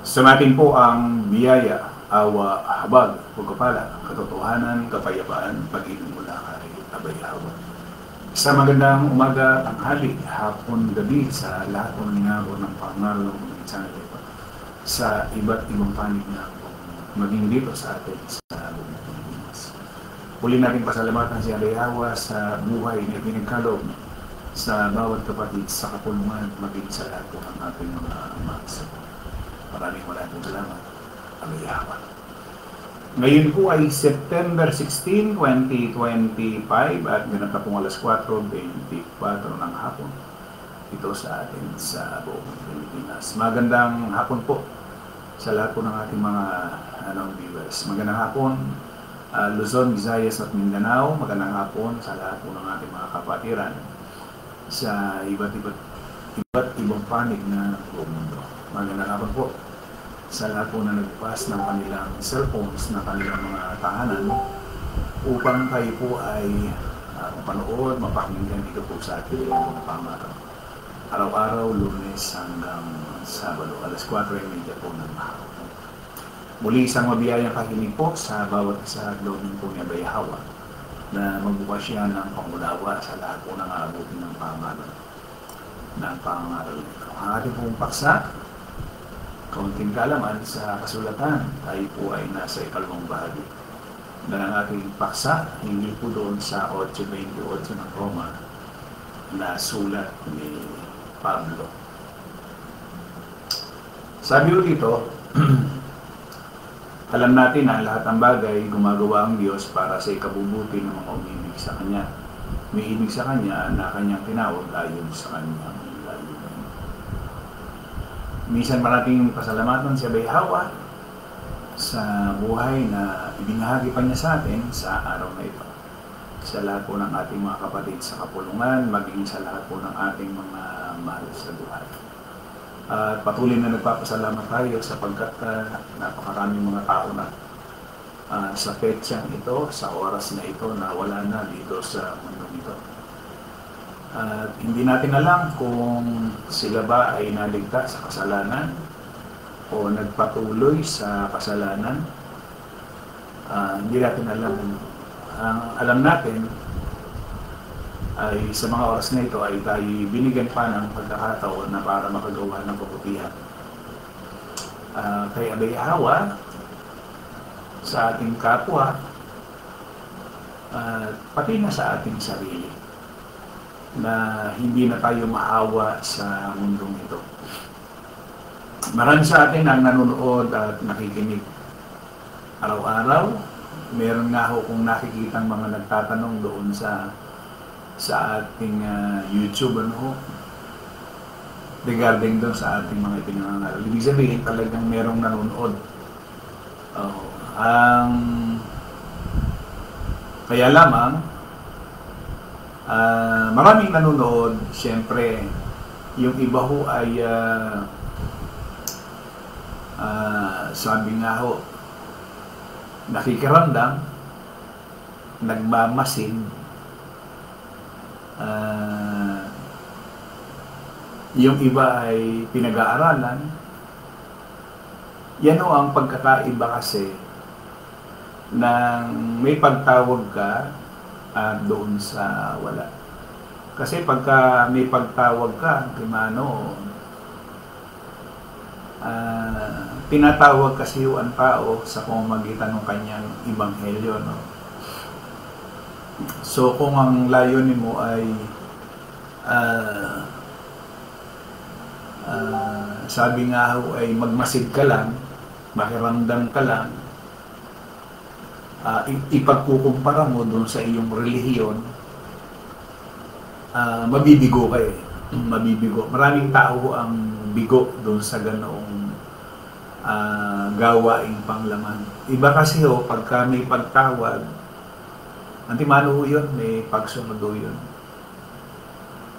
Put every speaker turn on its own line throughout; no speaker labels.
Sumatin po ang biyaya, awa, habag, pagkapala, katotohanan, kapayapaan, pag-ibig mula kay Abay Hawa. Sa magandang umaga, tanghali, hapon, gabi, sa lahat ng nangako ng pangalan ng minsan sa iba't ibang panig na maging dito sa atin sa buong Pilipinas. Huli natin pasalamatan si Abay Hawa sa buhay na pinagkaloob sa bawat kapatid sa kapulungan, maging sa lahat ng ating mga mahal. Maraming salamat, Abay Hawa. Ngayon po ay September 16, 2025 at ganun pong alas 4:24 ng hapon. Ito sa atin sa buong Pilipinas. Magandang hapon po sa lahat po ng ating mga viewers. Magandang hapon Luzon, Visayas at Mindanao. Magandang hapon sa lahat po ng ating mga kapatiran sa iba't ibang panig na buong mundo. Magandang hapon po sa lahat po na nagpas ng kanilang cellphones na kanilang mga tahanan upang kayo po ay mapanood, mapakinggan dito po sa ating mga pamaraw. Araw-araw, Lunes hanggang Sabado, alas 4:30 po ng hapon. Muli isang mabiyayang kahiling po sa bawat isa at loobin po ni Abay Hawa na magbukas siya ng pangunawa sa lahat po ng aabutin ng pamaral ng pangaral nito. Ang ating pong paksa, kaunting kaalaman sa kasulatan, tayo po ay nasa ikalawang bahagi na ang ating paksa hindi po doon sa 8:28 ng Roma na sulat ni Pablo. Sabi ko dito, alam natin na lahat ng bagay gumagawa ang Diyos para sa ikabubuti ng mga umibig sa Kanya. May ibig sa Kanya na Kanyang tinawag ayon sa Kanyang layunin. Minsan parating pasalamatan si Abay Hawa sa buhay na ibinahagi pa niya sa atin sa araw na ito. Sa lahat po ng ating mga kapatid sa kapulungan, maging sa lahat po ng ating mga mahal sa buhay. At patuloy na nagpapasalamat tayo sapagkat napakaraming mga tao na sa petsang ito, sa oras na ito na wala na dito sa mundo ito. At hindi natin alam kung sila ba ay naligtas sa kasalanan o nagpatuloy sa kasalanan. Hindi natin alam. Ang alam natin ay sa mga oras na ito ay tayo binigyan pa ng pagkakataon na para makagawa ng kabutihan. Kay Abay Hawa, sa ating kapwa, pati na sa ating sarili, na hindi na tayo maawa sa mundong ito. Marami sa atin ang nanonood at nakikinig araw-araw. Meron nga ho kung nakikitang mga nagtatanong doon sa ating YouTube regarding doon sa ating mga ipinangaral. Ibig sabihin talagang merong nanonood. Kaya lamang maraming nanonood, siyempre yung iba ho ay sabi nga ho, nakikiramdam, nagmamasid, yung iba ay pinag-aaralan. Yan o ang pagkakaiba kasi ng may pagtawag ka at doon sa wala. Kasi pagka may pagtawag ka, tinatawag kasi yung tao sa pamamagitan ng kanyang ebanghelyo, no? So kung ang layunin mo ay sabi nga ho ay magmasid ka lang, makiramdam ka lang, ipagkukumpara mo doon sa iyong relihiyon, mabibigo ka eh. Mabibigo. Maraming tao ang bigo doon sa ganoong gawaing panglaman. Iba kasi ho, pagka may pagtawag, antimano ho yun, may pagsunod ho yun.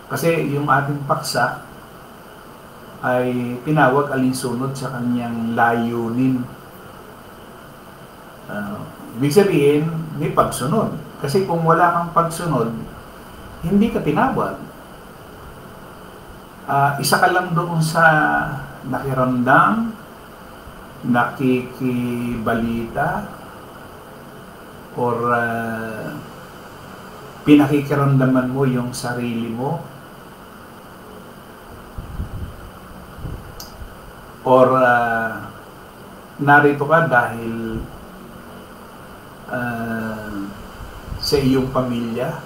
Kasi yung ating paksa ay tinawag alinsunod sa kanyang layunin. Ibig sabihin, may pagsunod. Kasi kung wala kang pagsunod, hindi ka tinawag. Isa ka lang doon sa nakiramdam, nakikibalita or pinakikiramdaman mo yung sarili mo or narito ka dahil sa iyong pamilya,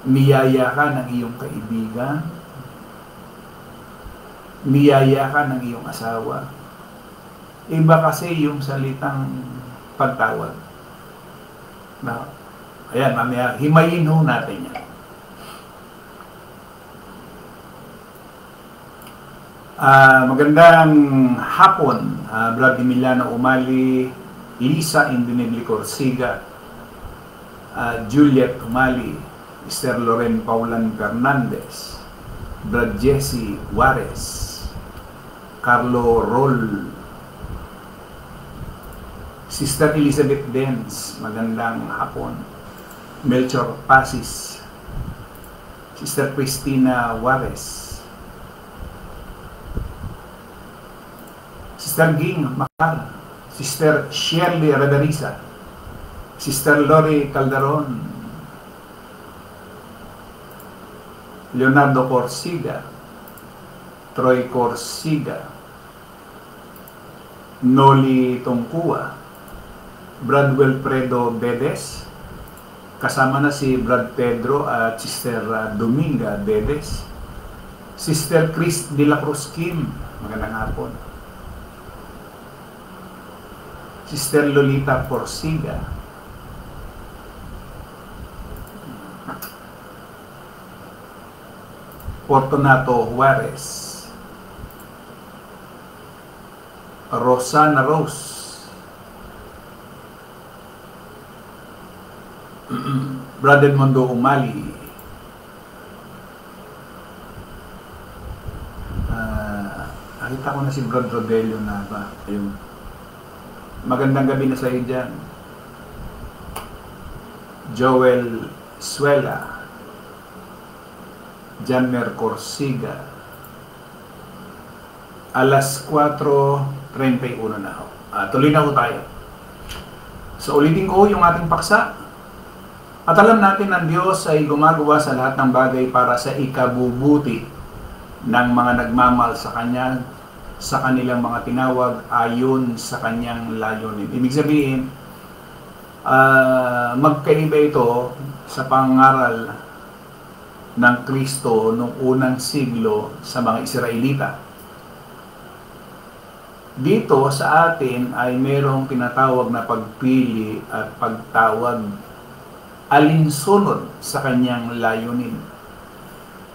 niyaya ka ng iyong kaibigan, niyaya ka ng iyong asawa. Iba kasi yung salitang pagtawag. Na, ayan, mamaya, himayin ho natin yan. Magandang hapon, Brad Emiliano Umali, Lisa Indinibli Corsiga, Juliet Umali, Esther Loren Paulan Fernandez, Brad Jesse Juarez, Carlo Roll, Sister Elizabeth Denz, magandang hapon, Melchor Pasis, Sister Christina Juarez, Sister Ging Macar, Sister Shirley Radariza, Sister Lori Calderon, Leonardo Corsiga, Troy Corsiga, Noli Tongkua, Brad Wilfredo Bedes, kasama na si Brad Pedro at Sister Dominga Bedes, Sister Chris de la Cruz Kim, magandang hapon, Sister Lolita Corsiga, Fortunato Juarez, Rosana Rose, Brad Edmondo Umali, nakita ko na si Brad Rodelio na ba? Ayun. Magandang gabi na sa iyo dyan. Joel Suela, Janmer Corsiga. Alas 4:31 na ho. Tuloy na ho tayo. So ulitin ko yung ating paksa. At alam natin ang Diyos ay gumagawa sa lahat ng bagay para sa ikabubuti ng mga nagmamahal sa Kanya, sa kanilang mga tinawag ayon sa Kanyang layunin. Ibig sabihin, magkaiba ito sa pangaral ng Kristo noong unang siglo sa mga Israelita. Dito sa atin ay mayroong tinatawag na pagpili at pagtawag alinsunod sa Kanyang layunin.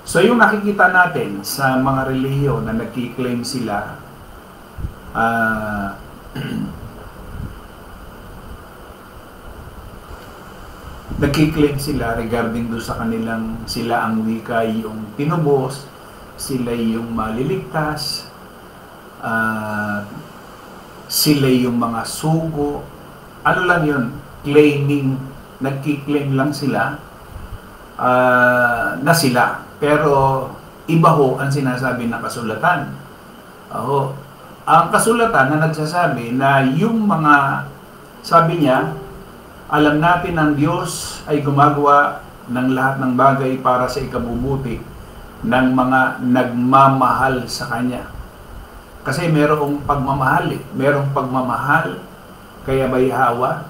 So yung nakikita natin sa mga relihiyon na nagkiklaim sila nagkiklaim sila regarding do sa kanilang sila ang wika yung tinubos, sila yung maliligtas, sila yung mga sugo. Ano lang yun? Claiming, nagkiklaim lang sila na sila. Pero iba ho ang sinasabi ng kasulatan. Ang kasulatan na nagsasabi na yung mga, sabi niya, alam natin ang Diyos ay gumagawa ng lahat ng bagay para sa ikabubuti ng mga nagmamahal sa Kanya. Kasi merong pagmamahal merong pagmamahal kay Abay Hawa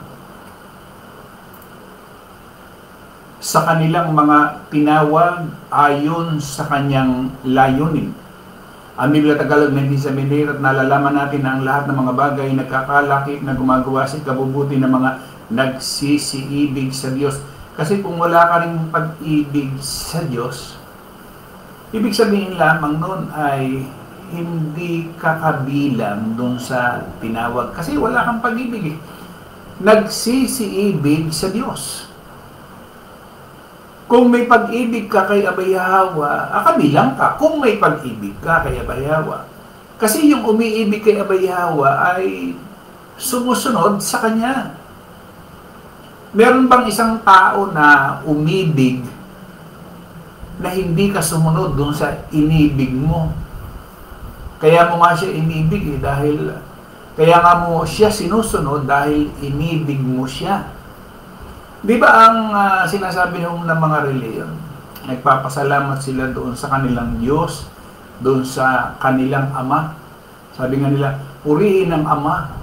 sa kanilang mga tinawag ayon sa Kanyang layunin. Ang Biblia Tagalog 1978 at nalalaman natin na ang lahat ng mga bagay nagkakalakip na gumagawa sa ikabubuti ng mga nagsisiibig sa Diyos. Kasi kung wala ka ring pag-ibig sa Diyos, ibig sabihin lamang nun ay hindi kakabilang dun sa tinawag. Kasi wala kang pag-ibig. Nagsisiibig sa Diyos. Kung may pag-ibig ka kay Abay Hawa, kabilang ka. Kung may pag-ibig ka kay Abay Hawa. Kasi yung umiibig kay Abay Hawa ay sumusunod sa Kanya. Meron bang isang tao na umibig na hindi ka sumunod dun sa inibig mo? Kaya mo nga siya inibig kaya nga mo siya sinusunod dahil inibig mo siya. Di ba ang sinasabi ng mga reliyon, nagpapasalamat sila doon sa kanilang Diyos, doon sa kanilang Ama. Sabi nga nila, purihin ang Ama.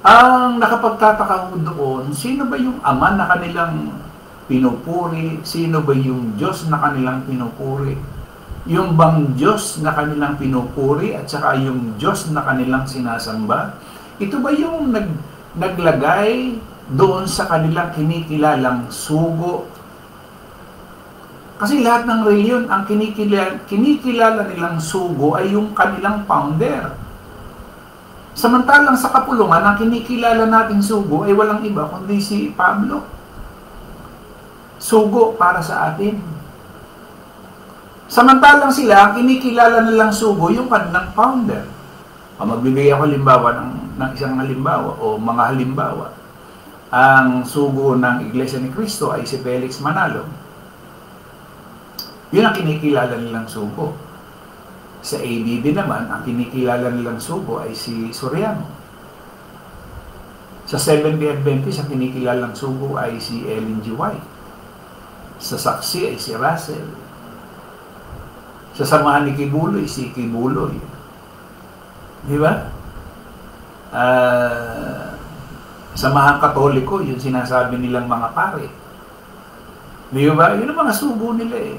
Ang nakapagtataka doon, sino ba yung Ama na kanilang pinupuri? Sino ba yung Diyos na kanilang pinupuri? Yung bang Diyos na kanilang pinupuri at saka yung Diyos na kanilang sinasamba? Ito ba yung naglagay doon sa kanilang kinikilalang sugo? Kasi lahat ng reliyon, ang kinikilala nilang sugo ay yung kanilang founder. Samantalang sa kapulungan, ang kinikilala nating sugo ay walang iba kundi si Pablo. Sugo para sa atin. Samantalang sila, ang kinikilala nilang sugo yung kanilang founder. Magbibigay ako ng isang halimbawa o mga halimbawa. Ang sugo ng Iglesia ni Cristo ay si Felix Manalo. Yun ang kinikilala nilang sugo. Sa ABB naman, ang kinikilala nilang sugo ay si Soriano. Sa Seventh-day Adventist, ang kinikilalang sugo ay si Ellen G. White. Sa Saksi ay si Russell. Sa samahan ni Kibuloy, si Kibuloy. Di ba? Samahan Katoliko, yung sinasabi nilang mga pare. Di ba? Yun ang mga sugo nila eh.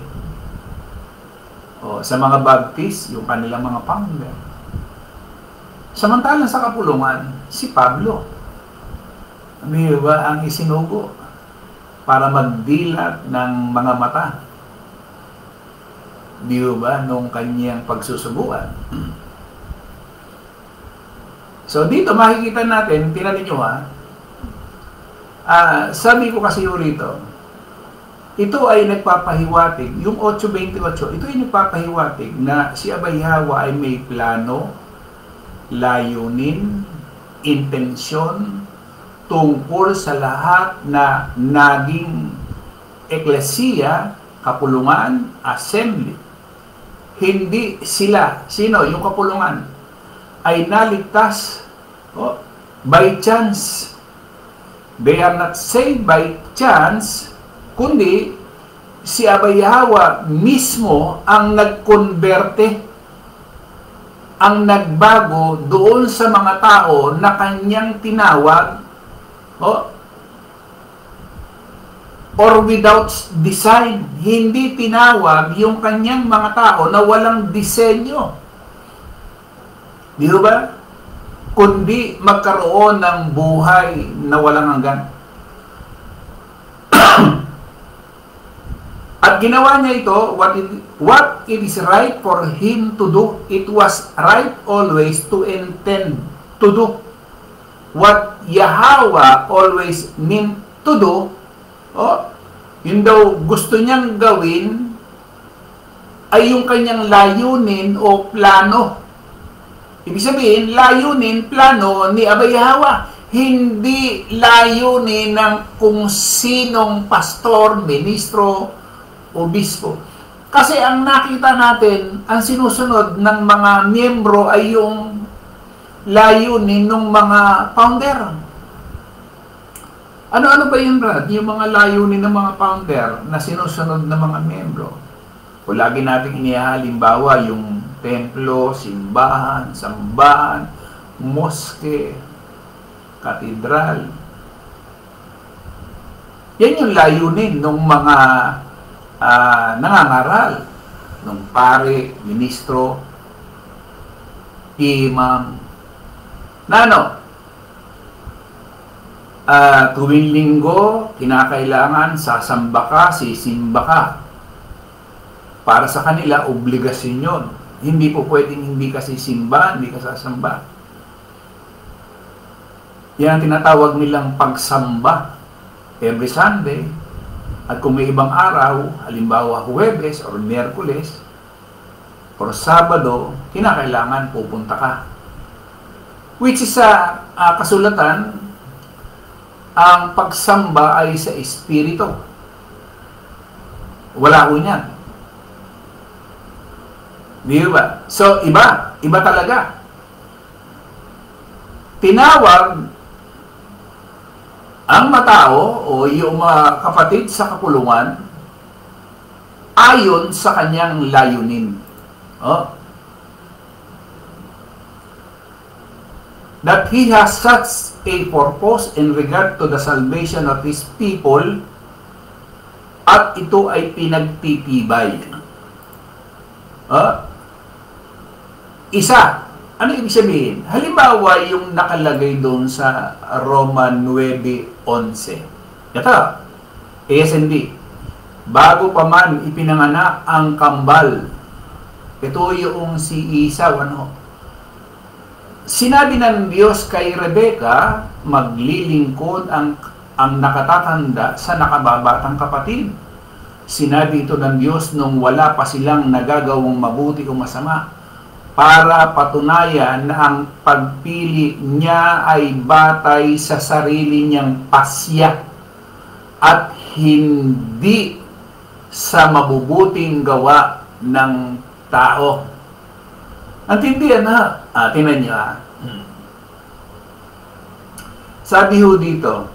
O, sa mga Baptist, yung kanilang mga founder. Samantalang sa kapulungan, si Pablo. Di ba? Ang isinugo para magdilat ng mga mata. Di ba? Nung kanyang pagsusubuan. So, dito makikita natin, tinanin nyo ha, sabi ko kasi rito, ito ay nagpapahiwatig, yung 8:28, ito ay nagpapahiwatig na si Abay Hawa ay may plano, layunin, intensyon, tungkol sa lahat na naging eklesiya, kapulungan, assembly. Hindi sila, sino? Yung kapulungan ay naligtas by chance. They are not saved by chance, kundi si Abay Hawa mismo ang nagkonberte, ang nagbago doon sa mga tao na kanyang tinawag or without design. Hindi tinawag yung kanyang mga tao na walang disenyo. Di ba? Kundi magkaroon ng buhay na walang hanggan. At ginawa niya ito, what it is right for him to do, it was right always to intend to do. What Yahweh always meant to do, yun daw gusto niyang gawin, ay yung kanyang layunin o plano. Ibig sabihin, layunin, plano ni Abay Hawa. Hindi layunin ng kung sinong pastor, ministro, obispo. Kasi ang nakita natin, ang sinusunod ng mga miyembro ay yung layunin ng mga founder. Ano-ano ba yun, Brad? Yung mga layunin ng mga founder na sinusunod ng mga miyembro. O lagi natin inihalimbawa yung templo, simbahan, sambahan, moske, katedral. Yan yung layunin ng mga nangangaral, ng pare, ministro, imam, na tuwing linggo, kinakailangan sasamba ka, sisimba ka. Para sa kanila, obligasyon yun. Hindi po pwedeng hindi ka sisimba, hindi ka sasamba. Yan ang tinatawag nilang pagsamba every Sunday. At kung may ibang araw, halimbawa Huwebes or Miyerkules or Sabado, kinakailangan pupunta ka. Which is sa kasulatan, ang pagsamba ay sa espiritu. Wala ko niyan. Di ba? So, iba. Iba talaga. Tinawag ang matao o yung mga kapatid sa kapulungan ayon sa kanyang layunin. Oh. That He has such a purpose in regard to the salvation of His people at ito ay pinagtitibay. Isa. Ano ibig sabihin? Halimbawa, yung nakalagay doon sa Roma 9:11. Ito, ASND. Bago pa man ipinanganak ang kambal. Ito yung si Esau, Sinabi ng Diyos kay Rebecca, maglilingkod ang nakatatanda sa nakababatang kapatid. Sinabi ito ng Diyos nung wala pa silang nagagawang mabuti o masama, para patunayan na ang pagpili niya ay batay sa sarili niyang pasya at hindi sa mabubuting gawa ng tao. Antindihan na. Tingnan niyo Sabi ho dito,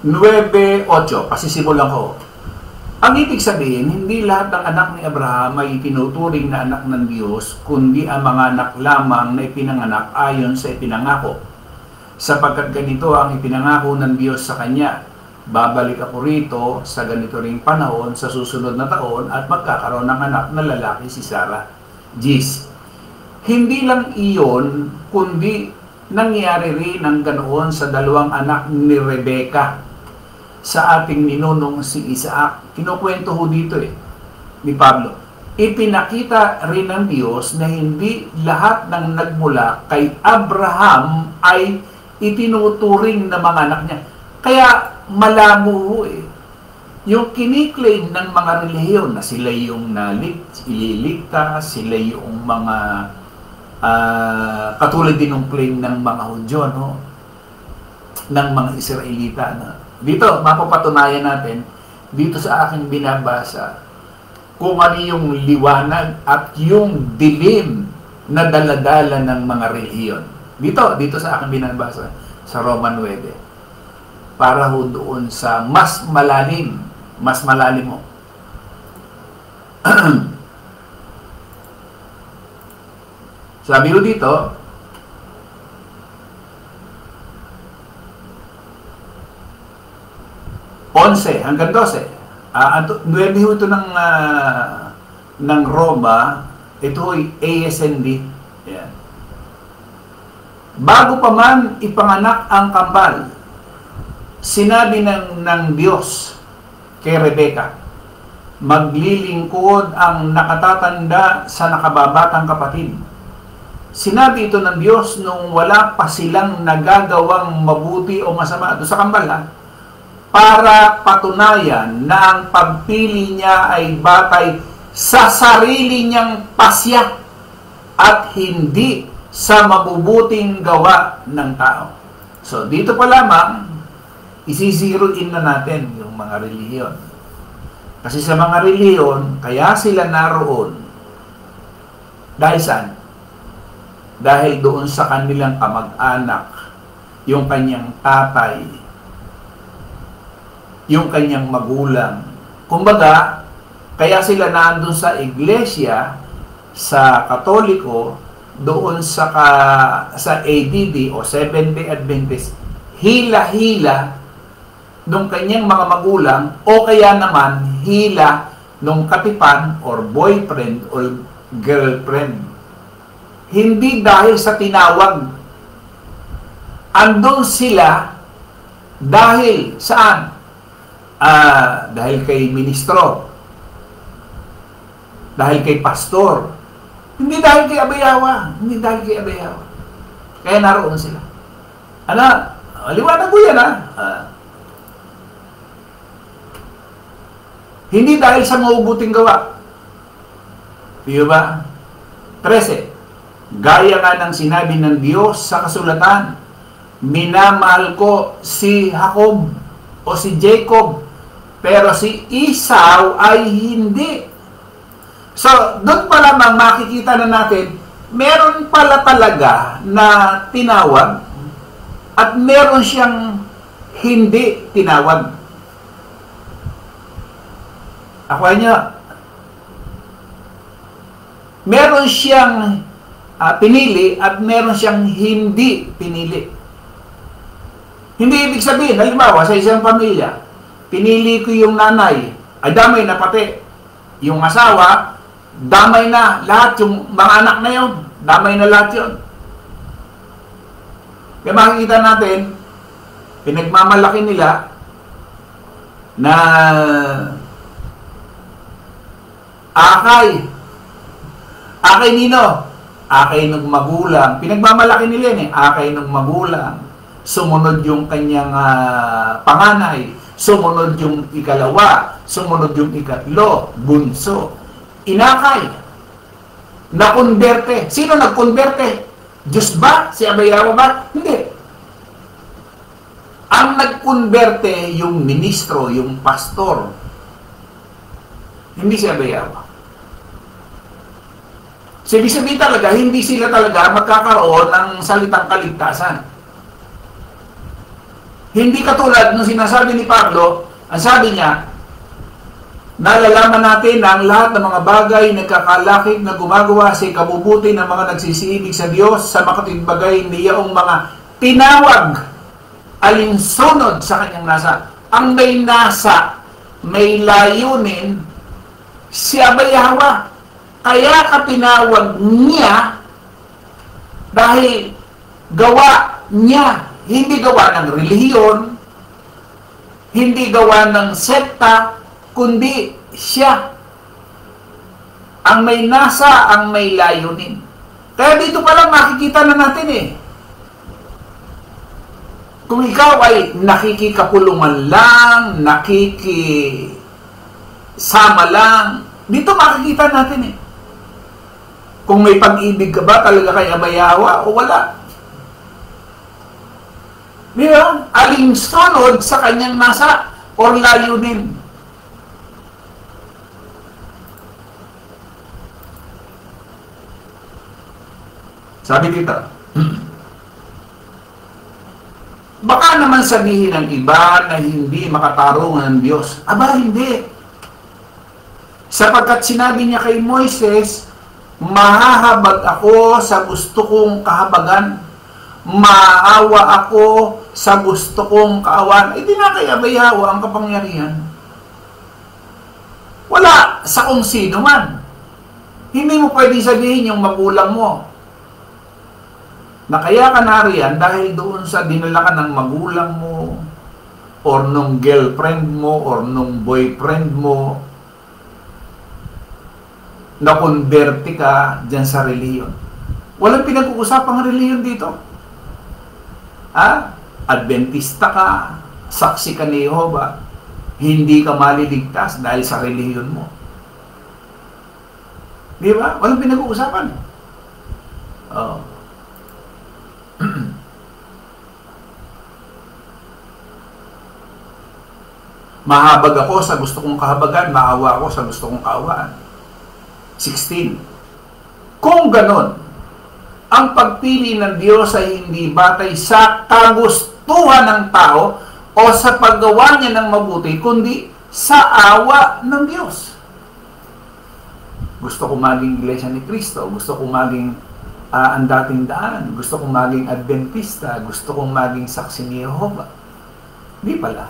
9:8, pasisimulan ko. Ang ibig sabihin, hindi lahat ng anak ni Abraham ay tinuturing na anak ng Diyos, kundi ang mga anak lamang na ipinanganak ayon sa ipinangako. Sapagkat ganito ang ipinangako ng Diyos sa kanya, babalik ako rito sa ganito ring panahon sa susunod na taon at magkakaroon ng anak na lalaki si Sarah. Gis. Hindi lang iyon, kundi nangyari rin ang ganoon sa dalawang anak ni Rebecca sa ating ninunong si Isaac. Kinukwento ho dito ni Pablo. Ipinakita rin ng Diyos na hindi lahat ng nagmula kay Abraham ay itinuturing na mga anak niya. Kaya malabo ho yung kiniklaim ng mga relihiyon na sila yung ililigtas, sila yung mga katulad din ng claim ng mga Hudyo, ng mga Israelita. Dito, mapapatunayan natin, dito sa aking binabasa, kung ano yung liwanag at yung dilim na daladala ng mga relihiyon. Dito sa aking binabasa, sa Roma 9. Para ho doon sa mas malalim mo. Sabi ho dito, hanggang 12. 9 ho ito ng Roma, ito ay ASND. Ayan. Bago pa man ipanganak ang kambal, sinabi ng Diyos kay Rebecca, maglilingkod ang nakatatanda sa nakababatang kapatid. Sinabi ito ng Diyos nung wala pa silang nagagawang mabuti o masama doon sa kambal, para patunayan na ang pagpili niya ay batay sa sarili niyang pasya at hindi sa mabubuting gawa ng tao. So, dito pa lamang, isi-zero in na natin yung mga relihiyon. Kasi sa mga relihiyon, kaya sila naroon. Dahil saan? Dahil doon sa kanilang kamag-anak, yung kanyang tatay, yung kanyang magulang. Kumbaga, kaya sila nandun sa iglesia, sa Katoliko, doon sa ADD o Seventh-day Adventist, hila-hila nung kanyang mga magulang o kaya naman hila nung katipan or boyfriend or girlfriend. Hindi dahil sa tinawag. Andun sila dahil saan? Dahil kay ministro, dahil kay pastor, hindi dahil kay abayawa, kaya naroon sila. Liwanag ko yan hindi dahil sa mabubuting gawa. Di ba? 13. Gaya nga ng sinabi ng Diyos sa kasulatan, minamahal ko si Jacob o si Jacob, pero si Esau ay hindi. So, doon pa lamang makikita na natin, meron pala talaga na tinawag at meron siyang hindi tinawag. Ako niya, meron siyang pinili at meron siyang hindi pinili. Hindi ibig sabihin, halimbawa sa isang pamilya, pinili ko yung nanay, ay damay na pati. Yung asawa, damay na lahat, yung mga anak na yun, damay na lahat yun. Kaya makikita natin, pinagmamalaki nila na akay nino, akay ng magulang. Pinagmamalaki nila yun akay ng magulang. Sumunod yung kanyang panganay, sumunod yung ikalawa, sumunod yung ikatlo, bunso. Inakay. Nakonberte. Sino nagkonberte? Diyos ba? Si Abayawa ba? Hindi. Ang nagkonberte yung ministro, yung pastor. Hindi si Abayawa. So, ibig sabihin talaga, hindi sila talaga magkakaroon ng salitang kaligtasan. Hindi katulad ng sinasabi ni Pablo, ang sabi niya, nalalaman natin na ang lahat ng mga bagay nagkakalakip na gumagawa sa ikabubuti ng mga nagsisiibig sa Diyos sa makatigbagay niyang mga tinawag alinsunod sa kanyang nasa. Ang may nasa, may layunin, si Abayawa. Kaya ka tinawag niya dahil gawa niya. Hindi gawa ng relihiyon, hindi gawa ng sekta, kundi siya. Ang may nasa, ang may layunin. Kaya dito pa lang makikita na natin Kung ikaw ay nakikikapulungan lang, nakikisama lang, dito makikita natin Kung may pag-ibig ka ba talaga kay Abayawa o wala. Diba? Alinsunod sa kanyang nasa or layunin. Sabi dito, baka naman sabihin ng iba na hindi makatarungan ng Diyos. Aba, hindi. Sapagkat sinabi niya kay Moises, mahahabag ako sa gusto kong kahabagan. Maawa ako sa gusto kong kaawan. Di na kay Abayawa ang kapangyarihan. Wala sa kung sino man. Hindi mo pwedeng sabihin yung magulang mo na kaya ka nariyan dahil doon sa dinala ka ng magulang mo or nung girlfriend mo or nung boyfriend mo na konberte ka dyan sa reliyon. Walang pinag-uusapang reliyon dito. Adventista ka, saksi ka ni Jehovah, hindi ka maliligtas dahil sa relihiyon mo. Di ba? Walang pinag-uusapan. Mahabag ako sa gusto kong kahabagan, maawa ako sa gusto kong kaawaan. 16. Kung ganon, ang pagpili ng Diyos ay hindi batay sa kagustuhan ng tao o sa paggawa niya ng mabuti, kundi sa awa ng Diyos. Gusto kong maging Iglesia ni Cristo, gusto kong maging ang dating daan, gusto kong maging Adventista, gusto kong maging saksi ni Jehovah. Di pala.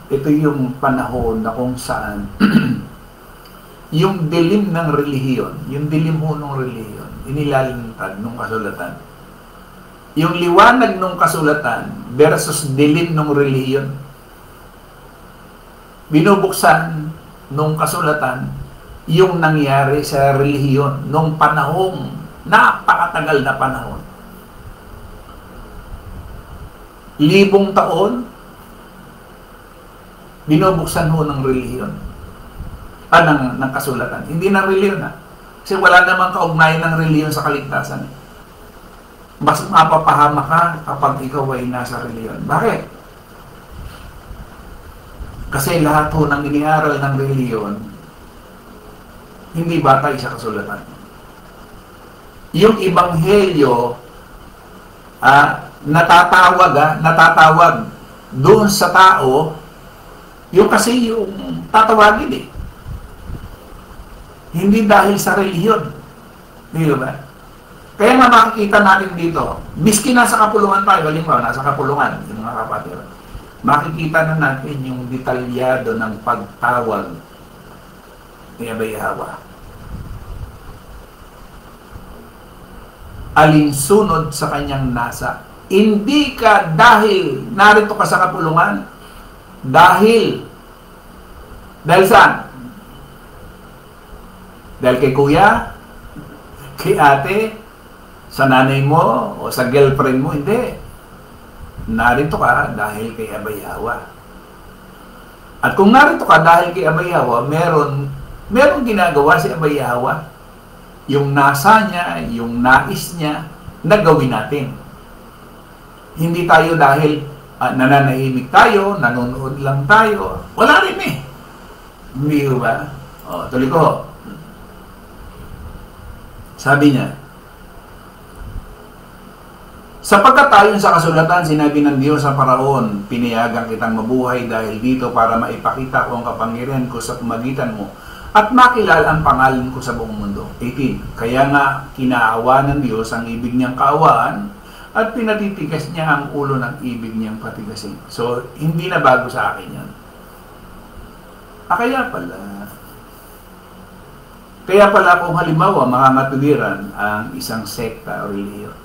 Ito yung panahon na kung saan yung dilim ng relihiyon, yung dilim ho ng relihiyon, inilalintad ng kasulatan. Yung liwanag ng kasulatan versus dilim ng relihiyon. Binubuksan ng kasulatan yung nangyari sa relihiyon nung panahong napakatagal na panahon. 1,000 taon, binubuksan ho ng relihiyon. Ng kasulatan. Hindi ng relihiyon Kasi wala namang kaugnayan ng relihiyon sa kaligtasan. mas mapapahama ka kapag ikaw ay nasa reliyon. Bakit? Kasi lahat ho ng iniaral ng reliyon, hindi batay sa kasulatan. Yung ebanghelyo, natatawag doon sa tao, yung kasi yung tatawagin eh. Hindi dahil sa reliyon. Di ba? Kaya nga makikita natin dito, miski nasa kapulungan tayo, halimbawa, nasa kapulungan, yung mga kapatid, makikita na natin yung detalyado ng pagtawag ni Abay Hawa. Alinsunod sa kanyang nasa. Hindi ka dahil narito ka sa kapulungan, dahil saan? Dahil kay kuya, kay ate, sa nanay mo, o sa girlfriend mo, hindi. Narito ka dahil kay Abay Hawa. At kung narito ka dahil kay Abay Hawa, meron ginagawa si Abay Hawa. Yung nasa niya, yung nais niya, na gawin natin. Hindi tayo dahil nananahimik tayo, nanonood lang tayo. Wala rin eh. Hindi ba? O, tuloy ko. Sabi niya, sapagkat ayon sa kasulatan, sinabi ng Diyos sa Paraon, pinayagan kitang mabuhay dahil dito para maipakita ko ang kapangyarihan ko sa pamagitan mo at makilala ang pangalan ko sa buong mundo. 18. Kaya nga, kinaawa ng Diyos ang ibig niyang kaawaan at pinatitigas niya ang ulo ng ibig niyang patigasin. So, hindi na bago sa akin yan. Kaya pala kung halimbawa makangatuwiran ang isang sekta o reliyon,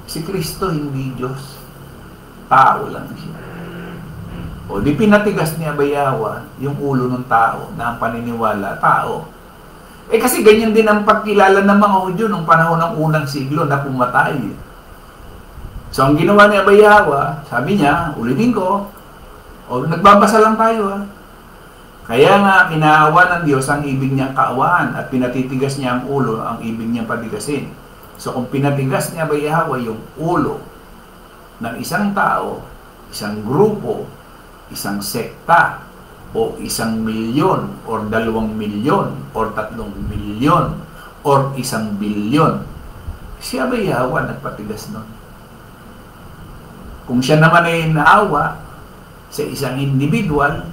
si Kristo hindi Diyos. Tao lang siya. O di pinatigas ni Abay Hawa yung ulo ng tao na ang paniniwala, tao. Eh kasi ganyan din ang pagkilala ng mga Hudyo nung panahon ng unang siglo na pumatay. So ang ginawa ni Abay Hawa, sabi niya, ulitin ko, o nagbabasa lang tayo Kaya nga, kinaawa ng Diyos ang ibig niyang kaawaan at pinatitigas niya ang ulo, ang ibig niyang patigasin. So kung pinatigas niya Abay Hawa yung ulo ng isang tao, isang grupo, isang sekta, o 1 milyon, or 2 milyon, or 3 milyon, or 1 bilyon, si Abay Hawa nagpatigas nun. Kung siya naman ay naawa sa isang individual,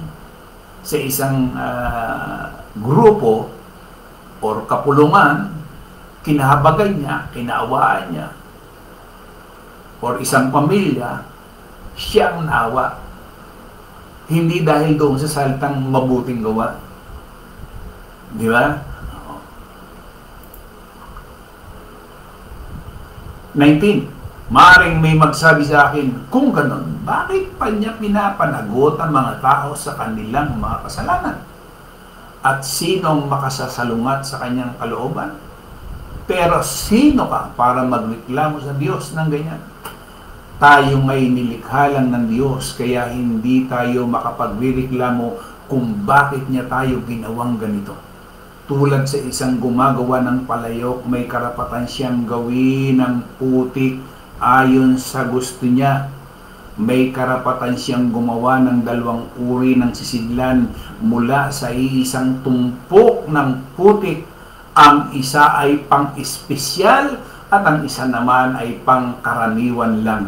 sa isang grupo or kapulungan, kinahabagan niya, kinaawaan niya, or isang pamilya, siya ang naawa. Hindi dahil doon sa salitang mabuting gawa. Di ba? 19. Maring may magsabi sa akin, kung ganon, bakit pa niya pinapanagot ang mga tao sa kanilang mga kasalanan? At sinong makasasalungat sa kanyang kalooban? Pero sino ka para magreklamo sa Diyos ng ganyan? Tayo ngay nilikha lang ng Diyos, kaya hindi tayo makapagreklamo kung bakit niya tayo ginawang ganito. Tulad sa isang gumagawa ng palayok, may karapatan siyang gawin ng putik ayon sa gusto niya. May karapatan siyang gumawa ng 2 uri ng sisidlan mula sa isang tumpok ng putik. Ang isa ay pang-espesyal at ang isa naman ay pang-karaniwan lang.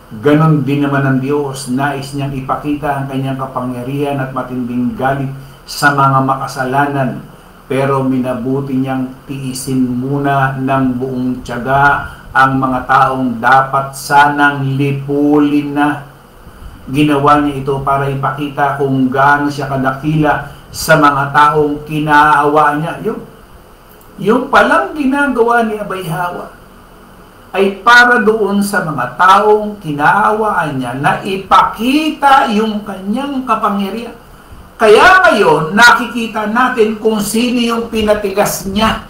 Ganon din naman ang Diyos, nais niyang ipakita ang kanyang kapangyarihan at matinding galit sa mga makasalanan, pero minabuti niyang tiisin muna ng buong tiyaga ang mga taong dapat sanang lipulin na. Ginawa niya ito para ipakita kung gaano siya kadakila sa mga taong kinaawa niya. Yung palang ginagawa ni Abay Hawa ay para doon sa mga taong kinaawaan niya na ipakita yung kanyang kapangyarihan. Kaya ngayon, nakikita natin kung sino yung pinatigas niya.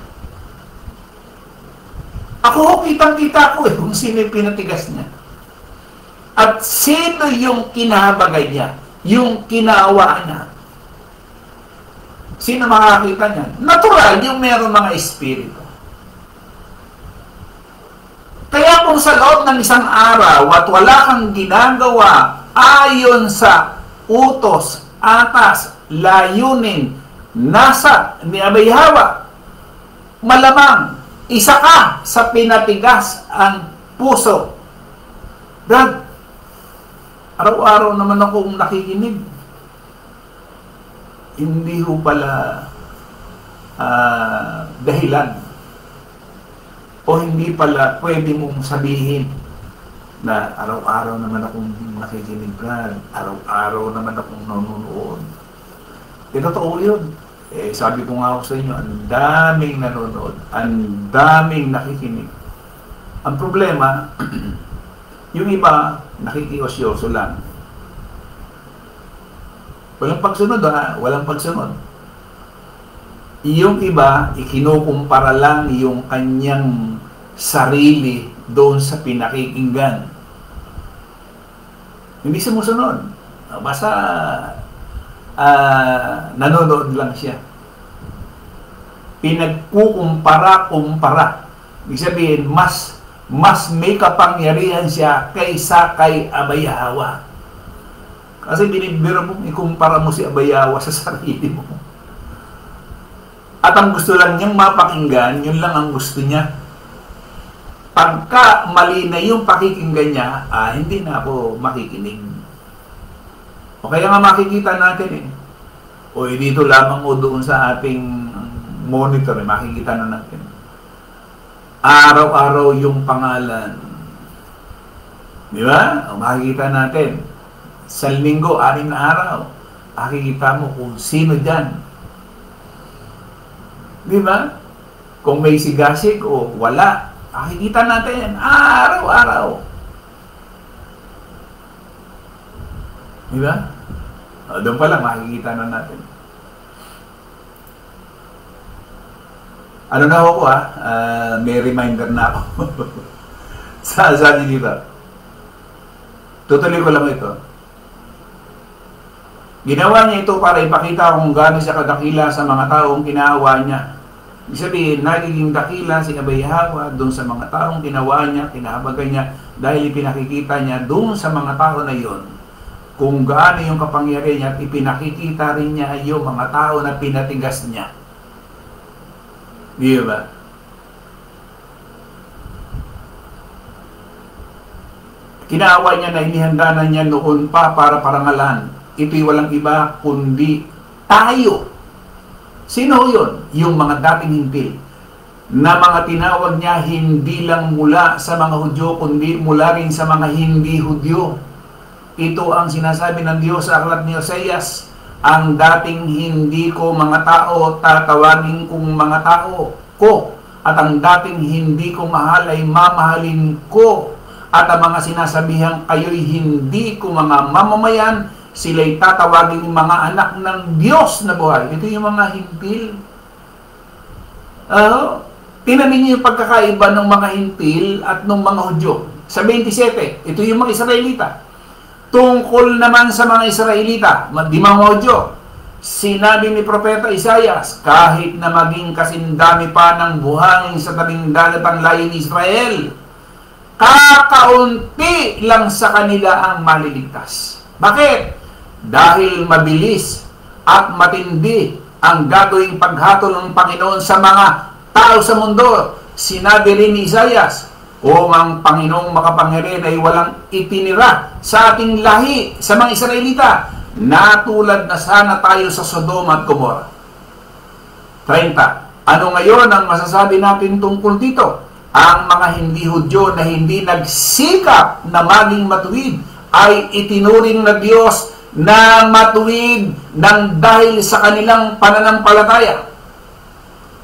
Ako, kitang-kita ko kung sino yung pinatigas niya. At sino yung kinahabagay niya, yung kinaawaan niya. Sino makakita niya? Natural, yung meron mga espiritu. Kaya kung sa loob ng isang araw at wala kang ginagawa ayon sa utos, atas, layunin, nasa ni Abay Hawa, malamang isa ka sa pinatigas ang puso. Brad, araw-araw naman akong nakikinig. Hindi ho pala dahilan o hindi pala pwede mong sabihin na araw-araw naman akong nakikinig, Brad. Araw-araw naman akong nanonood. Totoo yun. Sabi ko nga ako sa inyo, ang daming nanonood, ang daming nakikinig. Ang problema, yung iba, nakikiosyoso lang. Walang pagsunod, walang pagsunod. Yung iba, ikinukumpara lang yung kanyang sarili doon sa pinakikinggan. Hindi sumusunod. Basta nanonood lang siya. Pinagkukumpara-kumpara. Ibig sabihin, mas may kapangyarihan siya kaysa kay Abay Hawa. Kasi binibiro mo, ikumpara mo si Abay Hawa sa sarili mo. At ang gusto lang niyang mapakinggan, yun lang ang gusto niya. Pagka mali na yung pakikinggan niya, hindi na ako makikinig. O kaya nga makikita natin O dito lamang o doon sa ating monitor, makikita na natin. Araw-araw yung pangalan. Di ba? O makikita natin. Sa linggo, 6 na araw. Makikita mo kung sino dyan. Di ba? Kung may sigasig o wala, makikita natin. Araw-araw. Di ba? Doon pa lang, makikita na natin. Ano na ako may reminder na ako. Sabi dito. Tutuloy ko lang ito. Ginawa niya ito para ipakita kung gaano siya kadakila sa mga taong kinaawa niya. Ibig sabihin, nagiging dakila si Abay Hawa doon sa mga taong ginawa niya, kinahabagan niya, dahil ipinakikita niya doon sa mga tao na yon kung gaano yung kapangyarihan niya at ipinakikita rin niya yung mga tao na pinatigas niya. Di ba? Kinaawa niya na inihanda na niya noon pa para parangalan. Ito'y walang iba kundi tayo. Sino yun? Yung mga dating hintil na mga tinawag niya hindi lang mula sa mga Hudyo kundi mula rin sa mga hindi Hudyo. Ito ang sinasabi ng Diyos sa aklat ni Oseas, ang dating hindi ko mga tao, tatawagin kong mga tao ko. At ang dating hindi ko mahal ay mamahalin ko. At ang mga sinasabihang kayo'y hindi ko mga mamamayan, sila'y tatawagin mga anak ng Diyos na buhay. Ito yung mga hintil. Tinanin niyo yung pagkakaiba ng mga hintil at ng mga Hudyo. Sa 27, ito yung mga Israelita. Tungkol naman sa mga Israelita, di mga Hudyo, sinabi ni Propeta Isaias, kahit na maging kasindami pa ng buhangin sa tabing dagat ang layo ni Israel, kakaunti lang sa kanila ang maliligtas. Bakit? Dahil mabilis at matindi ang gagawing paghatol ng Panginoon sa mga tao sa mundo. Sinabi rin ni Isaias, kung ang Panginoong makapangyarihan ay walang itinira sa ating lahi, sa mga Israelita, natulad na sana tayo sa Sodoma at Gomorra. 30. Ano ngayon ang masasabi natin tungkol dito? Ang mga hindi Hudyo na hindi nagsikap na maging matuwid ay itinuring na Diyos na matuwid ng dahil sa kanilang pananampalataya.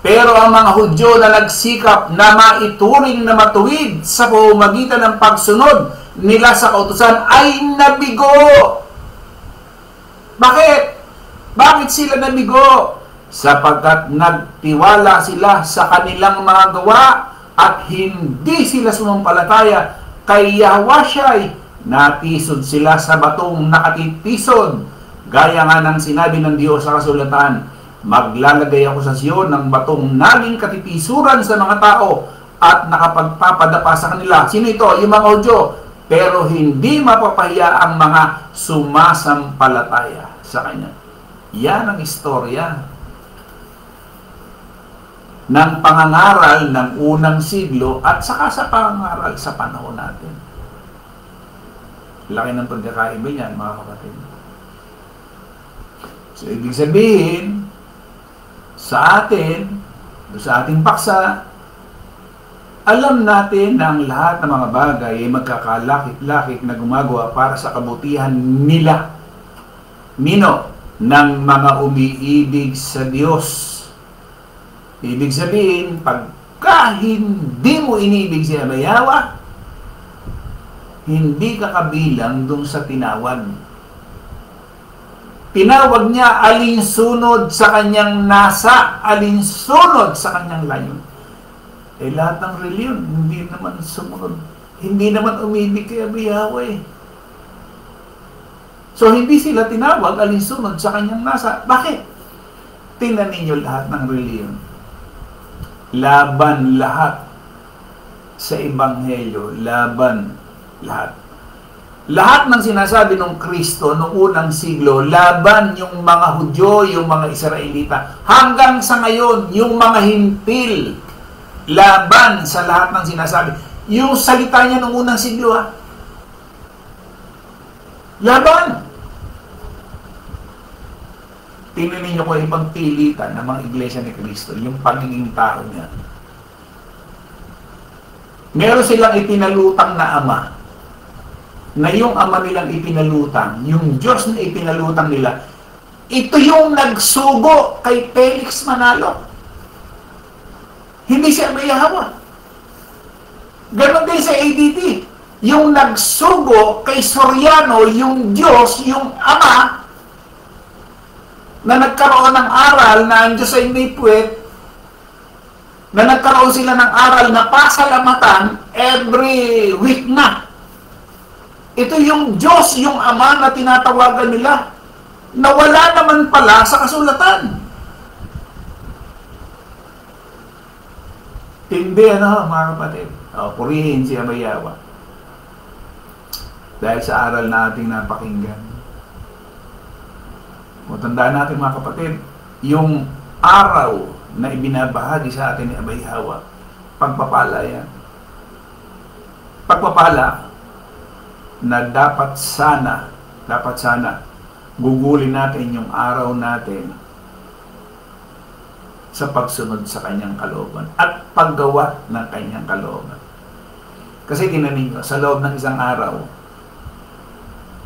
Pero ang mga Hudyo na nagsikap na maituring na matuwid sa pamamagitan ng pagsunod nila sa kautusan ay nabigo. Bakit? Bakit sila nabigo? Sapagkat nagtiwala sila sa kanilang mga gawa at hindi sila sumampalataya kay Yahweh. Natisod sila sa batong nakatitisod. Gaya nga ng sinabi ng Diyos sa kasulatan, maglalagay ako sa Sion ng batong naging katitisuran sa mga tao at nakapagpapadapa sa kanila. Sino ito? Yung mga Hudyo. Pero hindi mapapahiya ang mga sumasampalataya sa Kanya. Yan ang istorya ng pangangaral ng unang siglo at saka sa pangangaral sa panahon natin. Laki ng pagkakaiba niyan, mga kapatid. So, ibig sabihin, sa ating paksa, alam natin na ang lahat ng mga bagay ay magkakalakit-lakit na gumagawa para sa kabutihan nila. Nino? Ng mga umiibig sa Diyos. Ibig sabihin, pagka hindi mo inibig si Abayawa, hindi ka kabilang dun sa tinawag. Tinawag niya alinsunod sa kanyang nasa, alinsunod sa kanyang layon. Eh lahat ng reliyon, hindi naman sumunod. Hindi naman umibig kay Abayawa eh. So hindi sila tinawag alinsunod sa kanyang nasa. Bakit? Tingnan ninyo lahat ng reliyon. Laban lahat sa Ebanghelyo. Laban lahat. Lahat ng sinasabi ng Kristo noong unang siglo, laban yung mga Hudyo, yung mga Israelita. Hanggang sa ngayon, yung mga Hintil, laban sa lahat ng sinasabi. Yung salita niya noong unang siglo, laban. Tingnan ninyo kung ibang pilitan ng mga iglesia ni Kristo, yung pagiging tao niya. Meron silang itinalutang na ama, na yung ama nilang ipinalutang, yung Diyos na ipinalutang nila, ito yung nagsugo kay Felix Manalo. Hindi si Abayawa. Ganon din sa ADT. Yung nagsugo kay Soriano, yung Diyos, yung Ama, na nagkaroon ng aral na ang Diyos ay may puwet, na nagkaroon sila ng aral na pasalamatan every week na. Ito yung Diyos, yung Ama na tinatawagan nila, na wala naman pala sa kasulatan. Hindi, mga kapatid. Purihin si Abayawa. Dahil sa aral nating napakinggan. Tandaan natin, mga kapatid, yung araw na ibinabahagi sa atin ni Abayawa, pagpapala yan. Pagpapala na dapat sana, gugulin natin yung araw natin sa pagsunod sa kanyang kalooban at paggawa ng kanyang kalooban. Kasi tinanin nyo, sa loob ng isang araw,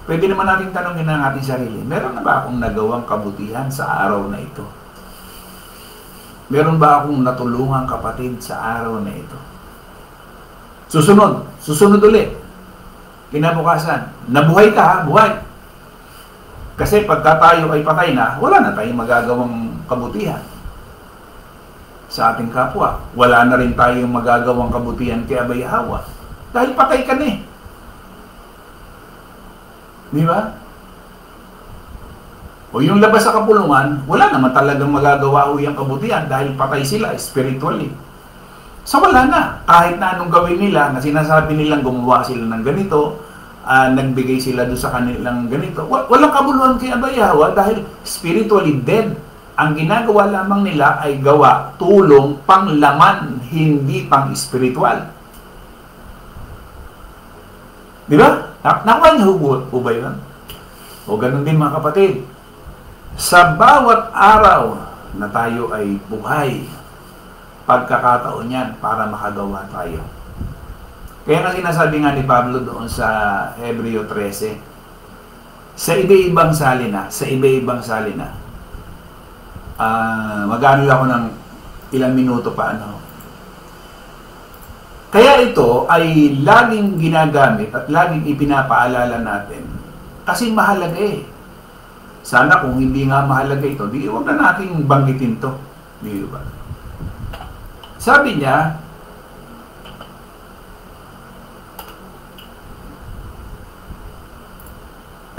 pwede naman natin tanongin ang ating sarili, meron na ba akong nagawang kabutihan sa araw na ito? Meron ba akong natulungang kapatid sa araw na ito? Susunod ulit. Kinabukasan, nabuhay ka, buhay. Kasi pagka tayo ay patay na, wala na tayong magagawang kabutihan sa ating kapwa. Wala na rin tayong magagawang kabutihan kay Abayawa. Dahil patay ka na eh. Di ba? O yung labas sa kapulungan, wala naman talagang magagawa o yung kabutihan dahil patay sila spiritually. So wala na. Kahit na anong gawin nila, na sinasabi nilang gumawa sila ng ganito, nagbigay sila doon sa kanilang ganito. Walang kabuluhan kay Abayawa dahil spiritually dead. Ang ginagawa lamang nila ay gawa, tulong, panglaman, hindi pang spiritual. Di ba? Nakuha niyo po ba yun? O ganun din, mga kapatid. Sa bawat araw na tayo ay buhay, pagkakataon yan para makagawa tayo. Kaya nga sinasabi nga ni Pablo doon sa Hebreo 13, sa iba-ibang salina, mag-ano ako ng ilang minuto pa, Kaya ito ay laging ginagamit at laging ipinapaalala natin kasi mahalaga eh. Sana kung hindi nga mahalaga ito, di huwag na natin banggitin to. Di ba? Sabi niya,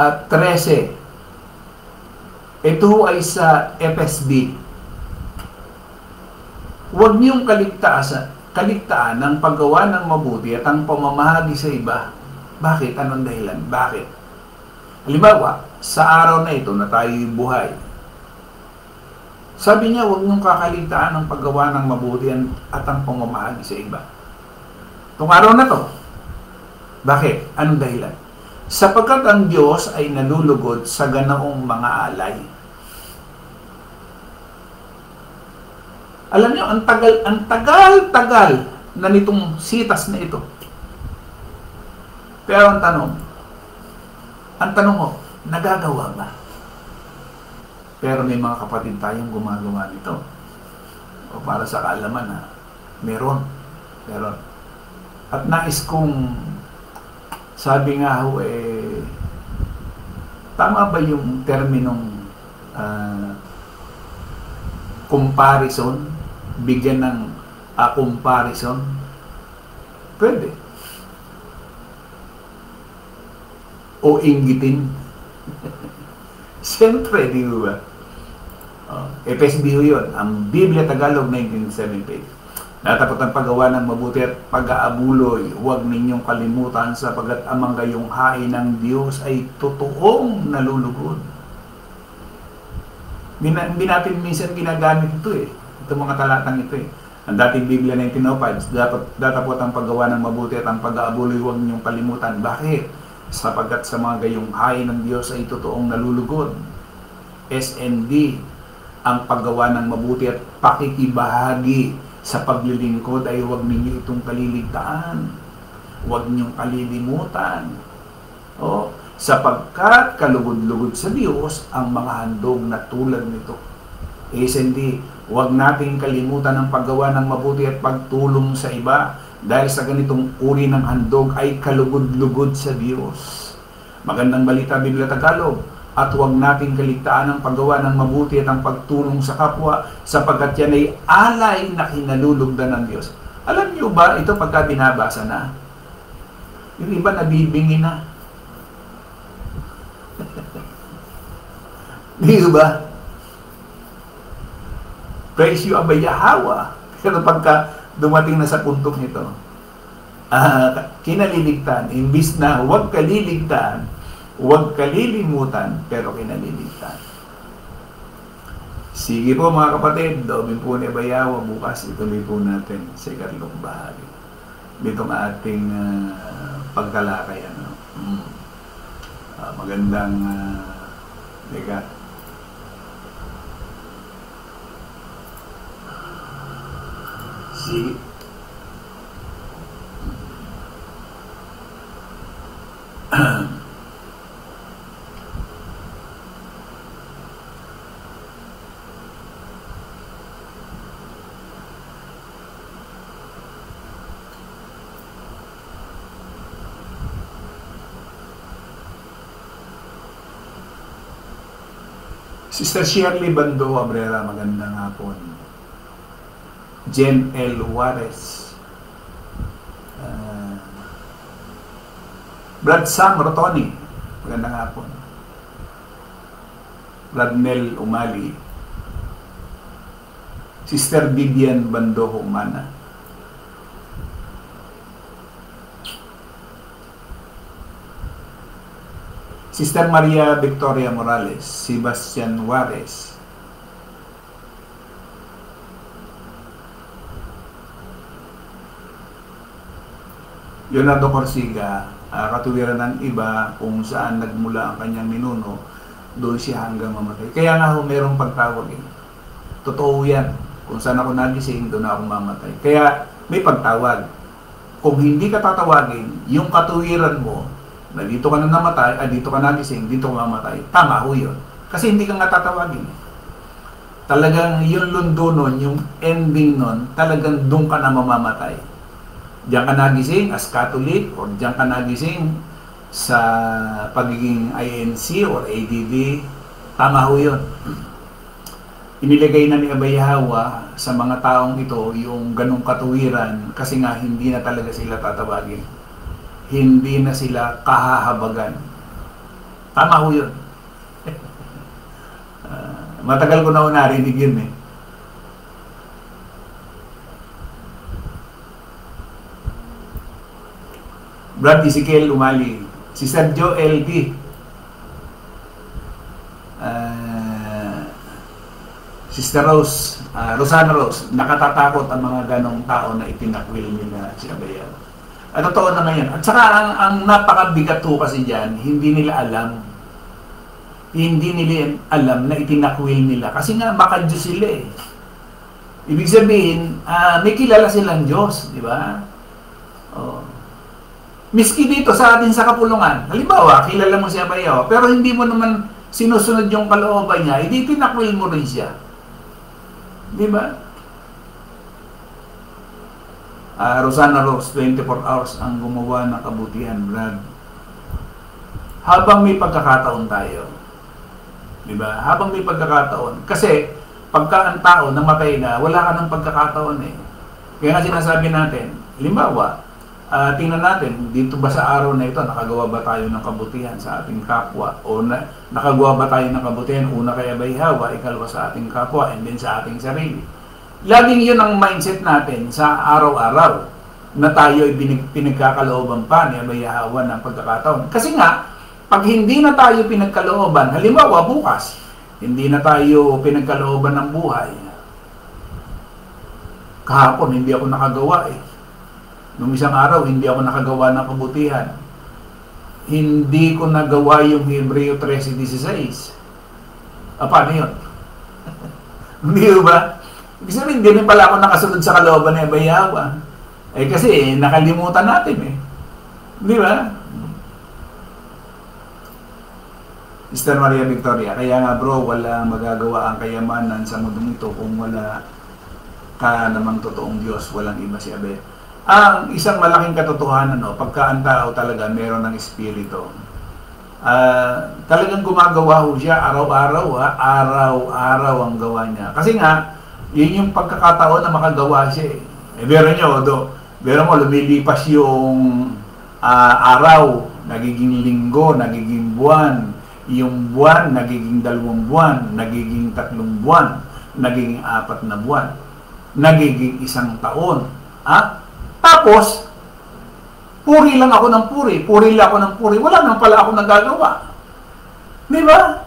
at 13, ito ay sa FSB. Huwag niyong kaligtaan ng paggawa ng mabuti at ang pamamahagi sa iba. Bakit? Anong dahilan? Bakit? Halimbawa, sa araw na ito na tayo buhay, sabi niya, huwag niyong kakaligtaan ng paggawa ng mabuti at ang pamamahagi sa iba. Itong araw na to, bakit? Anong dahilan? Sapagkat ang Diyos ay nalulugod sa ganoong mga alay. Alam niyo, ang tagal na nitong sitas na ito. Pero ang tanong mo, nagagawa ba? Pero may mga kapatid tayong gumagawa nito. O para sa kaalaman na meron. At nais kong sabi nga ho, tama ba yung terminong comparison? Bigyan ng comparison? Pwede. O inggitin? Siyempre, di ba? FSB yun. Ang Biblia Tagalog 1978. Natapot ang paggawa ng mabuti at pag-aabuloy. Huwag ninyong kalimutan sapagkat amang gayong hain ng Diyos ay totoong nalulugod. Hindi natin minsan ginagamit ito Itong mga talatang ito Ang dating Biblia 1905, datapot ang paggawa ng mabuti at ang pag-aabuloy, huwag ninyong kalimutan. Bakit? Sapagkat sa mga gayong hain ng Diyos ay totoong nalulugod. SND, ang paggawa ng mabuti at pakikibahagi sa paglilingkod ay huwag ninyo itong kaliligtaan. Huwag ninyong kalilimutan. Sapagkat kalugod-lugod sa Diyos ang mga handog na tulad nito. SND, huwag nating kalimutan ang paggawa ng mabuti at pagtulong sa iba dahil sa ganitong uri ng handog ay kalugod-lugod sa Diyos. Magandang balita, Biblia Tagalog. At huwag nating kaligtaan ang paggawa ng mabuti at ang pagtulong sa kapwa sapagkat yan ay alay na kinalulugdan ng Diyos. Alam niyo ba, ito pagka binabasa na, yung iba nabibingi na. Di ba? Praise you, Abba Yahweh. Pero pagka dumating na sa puntong ito, kinaliligtan, imbis na huwag kaliligtan, huwag kalilimutan, pero kinaliligtan. Sige po mga kapatid, Domin po ni Bayawa, bukas ituloy po natin sa ikatlong bahagi. Itong ating pagtalakay. Magandang liga. Sige. Sister Shirley Bando Abrera, magandang hapon. Jen L. Juarez. Brad Sam Rotoni, magandang hapon. Brad Mel Umali. Sister Vivian Bando Humana. Sister Maria Victoria Morales, Sebastian Juarez, Leonardo Corsiga, katuwiran ng iba kung saan nagmula ang kanyang ninuno, doon siya hanggang mamatay. Kaya nga merong pagtawag Totoo yan. Kung saan ako nagising, doon ako mamatay. Kaya may pagtawag. Kung hindi ka tatawagin, yung katuwiran mo, na dito ka na namatay, dito ka nagising, dito ka mamatay. Tama ho yun. Kasi hindi ka nga tatawagin. Talagang yung lundo nun, yung ending nun, talagang doon ka na mamamatay. Diyan ka nagising as Catholic, o diyan ka nagising sa pagiging INC or ADD. Tama ho yun. Inilagay na ni Abba Yahweh sa mga taong ito yung ganong katuwiran kasi nga hindi na talaga sila tatawagin. Hindi na sila kahahabagan. Tama ho yun. Matagal ko na narinig yun Brad Ezekiel Umali, Sister Jo LD, Sister Rose, Rosana Rose, nakatatakot ang mga ganong tao na itinakwil nila si Abayaw. At totoo na ngayon. At saka ang napakabigat po kasi dyan, hindi nila alam. Hindi nila alam na itinakwil nila. Kasi nga, maka-Diyos sila eh. Ibig sabihin, may kilala silang Diyos, di ba? Oh. Miski dito sa atin sa kapulungan, halimbawa, kilala mo si Abayaw, pero hindi mo naman sinusunod yung kalooban niya, hindi tinakwil mo rin siya. Di ba? Rosana Rose, 24 hours ang gumawa ng kabutihan, Brad. Habang may pagkakataon tayo, di ba? Habang may pagkakataon. Kasi, pagka ang tao namatay na, wala ka ng pagkakataon eh. Kaya nga sinasabi natin, halimbawa, tingnan natin, dito ba sa araw na ito, nakagawa ba tayo ng kabutihan sa ating kapwa? O nakagawa ba tayo ng kabutihan? Una kay Abay Hawa, ikalawa sa ating kapwa, and then sa ating sarili. Laging yun ang mindset natin sa araw-araw na tayo ay pinagkakalooban pa ni Abay Hawa ng pagkakataon. Kasi nga, pag hindi na tayo pinagkalooban, halimbawa bukas, hindi na tayo pinagkalooban ng buhay. Kahapon, hindi ako nakagawa eh. Nung isang araw, hindi ako nakagawa ng kabutihan. Hindi ko nagawa yung Hebreo 13:16. Paano yun? Hindi ba? Ibig sabihin, hindi rin pala ako nakasunod sa kalooban ni Abay Hawa. Kasi nakalimutan natin eh. Di ba? Sister Maria Victoria, kaya nga bro, wala magagawa ang kayamanan sa mundong ito kung wala ka namang totoong Diyos, walang iba si Abay. Ang isang malaking katotohanan, pagka ang tao talaga meron ng espiritu, talagang gumagawa ho siya araw-araw, araw-araw ang gawa niya. Kasi nga, yun yung pagkakataon na makagawa siya eh. Pero mo, lumilipas yung araw, nagiging linggo, nagiging buwan, yung buwan, nagiging 2 buwan, nagiging 3 buwan, nagiging 4 na buwan, nagiging 1 taon. Tapos, puri lang ako ng puri lang ako ng puri, wala nang pala ako nagagawa. Di ba?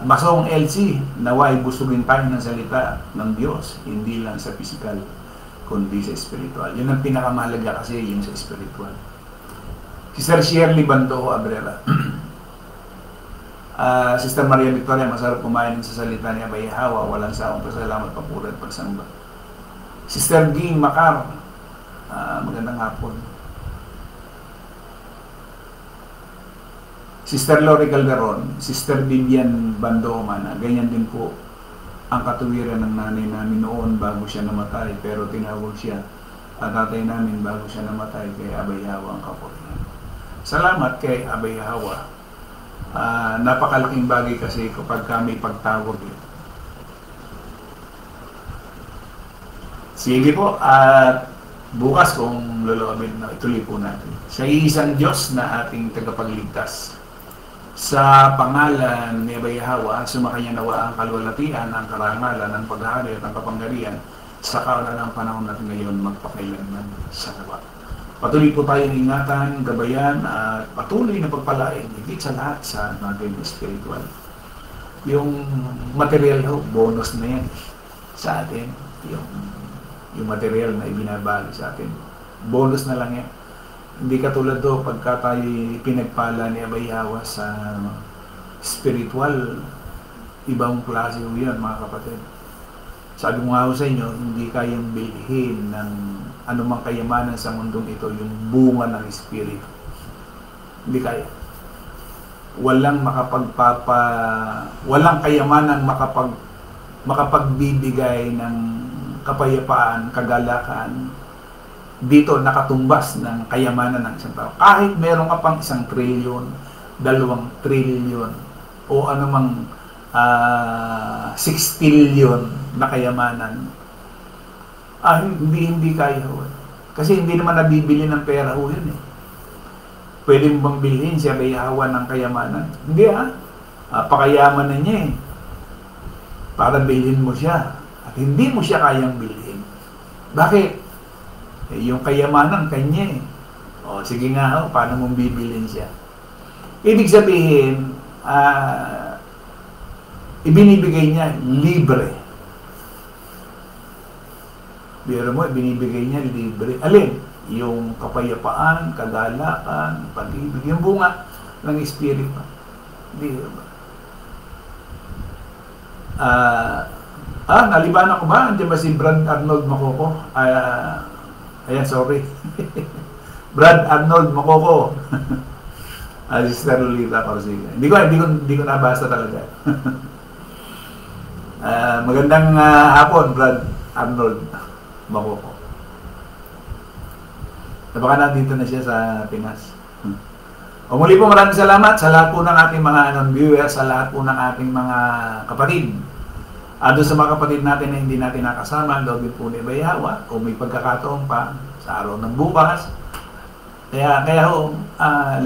Masong LC, naway busugin tayo ng salita ng Diyos, hindi lang sa physical, kundi sa spiritual. Yun ang pinakamahalaga kasi, yung sa spiritual. Sister Shirley Bandoho Abrera. Sister Maria Victoria, masarap kumain sa salita ni Abay Hawa, walang saong pasalamat, papuri at pagsamba. Sister Ging Makar, magandang hapon. Sister Lori Calderon, Sister Vivian Bandomana, ganyan din po ang katuwiran ng nanay namin noon bago siya namatay, pero tinawag siya at tatay namin bago siya namatay kay Abay Hawa ang kapurihan. Salamat kay Abay Hawa. Napakalaking bagay kasi kapag kami pagtawag eh. Sige po, at bukas kung loloobin na ituloy po natin. Sa isang Diyos na ating tagapagligtas. Sa pangalan ni Abay Hawa, sumakanya nawa ang kalwalatian, ang karangalan, ang paghahari at ang kapangyarihan sa kaulalang panahon natin ngayon magpakailanman sa nawa. Patuloy po tayong ingatan, gabayan at patuloy na pagpalain higit sa lahat sa natin spiritual. Yung material ho, bonus na yan sa atin. Yung material na ibinabali sa atin, bonus na lang yan. Hindi katulad do pagka tayo pinagpala ni Abay Hawa sa spiritual, ibang klase ho yan mga kapatid. Sabi ko nga sa inyo, hindi kayang bilhin ng anumang kayamanan sa mundong ito yung bunga ng espiritu. Hindi kaya. Walang kayamanan makapagbibigay ng kapayapaan, kagalakan dito nakatumbas ng kayamanan ng isang tao. Kahit meron ka pang 1 trilyon, 2 trilyon, o anumang 6 trillion na kayamanan, hindi kaya ho. Kasi hindi naman nabibili ng pera ho yun eh. Pwede mo bang bilhin si Abay Hawa ng kayamanan? Hindi pakayaman na niya eh. Para bilhin mo siya. At hindi mo siya kayang bilhin. Bakit? Yung kayamanan, kanya eh. O, sige nga, paano mong bibilin siya? Ibig sabihin, ibinibigay niya libre. Biro mo, ibinibigay niya libre. Alin? Yung kapayapaan, kagalakan, pag-ibig, yung bunga ng Espiritu. Di ba? Nalibanan ko ba? Andiyan ba si Brad Arnold Makoko? Ayan, sorry. Brad Arnold Makoko. Sister Lolita Corsica. Hindi ko nabasa talaga. Magandang hapon, Brad Arnold Makoko. Baka nandito na siya sa Pinas. O muli po, maraming salamat sa lahat po ng ating mga viewers, sa lahat po ng ating mga kapatid. Doon sa mga kapatid natin na hindi natin nakasama, lobby po ni Bayawa, kung may pagkakataon pa sa araw ng bukas. Kaya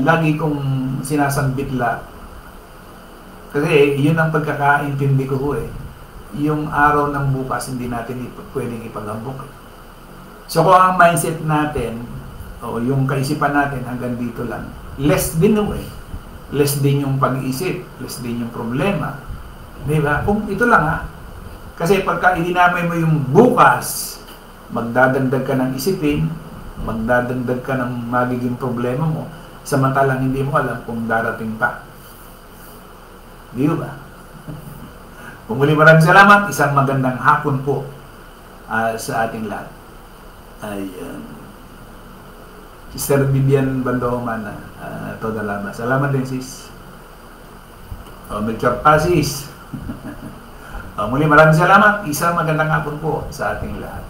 lagi kong sinasambit lahat. Kasi yun ang pagkakaintindi ko eh. Yung araw ng bukas, hindi natin pwedeng ipagambok. So kung ang mindset natin, o yung kaisipan natin hanggang dito lang, less din eh. Less din yung pag-iisip, less din yung problema. Di ba? Kung ito lang kasi pagka idinamay mo yung bukas, magdadagdag ka ng isipin, magdadagdag ka ng magiging problema mo, samantalang hindi mo alam kung darating pa. Di ba? Kung muli, maraming salamat. Isang magandang hapon po sa ating lahat. Ayan. Sister Vivian Bandoman, Toda Lama. Salamat din, sis. Melchor Pasis. Muli, maraming salamat. Isang magandang hapon po sa ating lahat.